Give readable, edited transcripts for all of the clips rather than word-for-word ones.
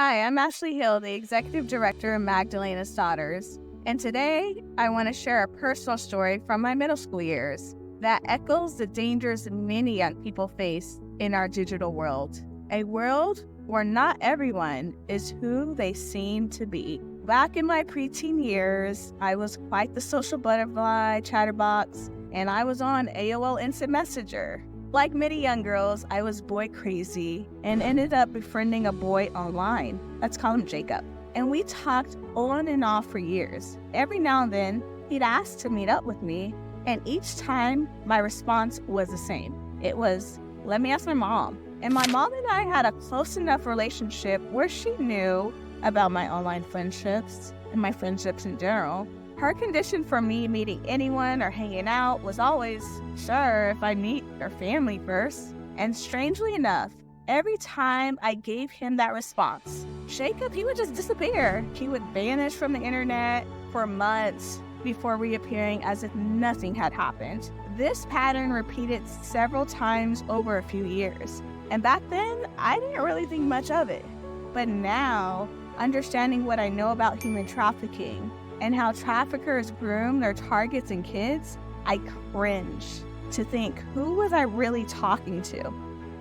Hi, I'm Ashley Hill, the Executive Director of Magdalena's Daughters, and today I want to share a personal story from my middle school years that echoes the dangers many young people face in our digital world. A world where not everyone is who they seem to be. Back in my preteen years, I was quite the social butterfly, chatterbox, and I was on AOL Instant Messenger. Like many young girls, I was boy crazy and ended up befriending a boy online. Let's call him Jacob. And we talked on and off for years. Every now and then, he'd ask to meet up with me, and each time my response was the same. It was, let me ask my mom. And my mom and I had a close enough relationship where she knew about my online friendships and my friendships in general. Her condition for me meeting anyone or hanging out was always, sure, if I meet your family first. And strangely enough, every time I gave him that response, Jacob, he would just disappear. He would vanish from the internet for months before reappearing as if nothing had happened. This pattern repeated several times over a few years. And back then, I didn't really think much of it. But now, understanding what I know about human trafficking and how traffickers groom their targets and kids, I cringe to think, who was I really talking to?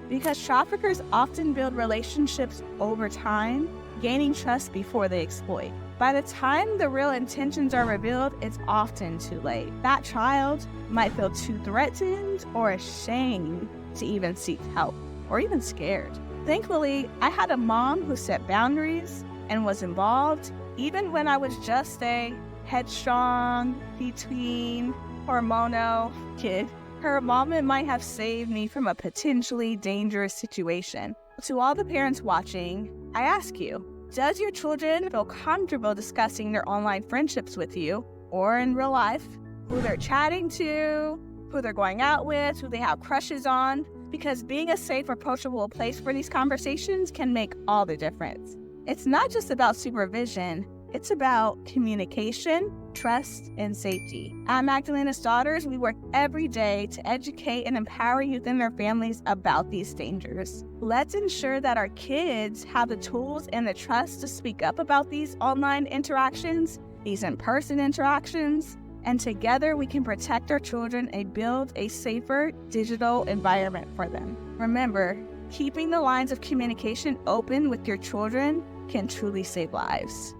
Because traffickers often build relationships over time, gaining trust before they exploit. By the time the real intentions are revealed, it's often too late. That child might feel too threatened or ashamed to even seek help, or even scared. Thankfully, I had a mom who set boundaries and was involved, even when I was just a headstrong, between, hormonal kid. Her involvement might have saved me from a potentially dangerous situation. To all the parents watching, I ask you, does your children feel comfortable discussing their online friendships with you, or in real life, who they're chatting to, who they're going out with, who they have crushes on? Because being a safe, approachable place for these conversations can make all the difference. It's not just about supervision, it's about communication, trust, and safety. At Magdalena's Daughters, we work every day to educate and empower youth and their families about these dangers. Let's ensure that our kids have the tools and the trust to speak up about these online interactions, these in-person interactions, and together we can protect our children and build a safer digital environment for them. Remember, keeping the lines of communication open with your children can truly save lives.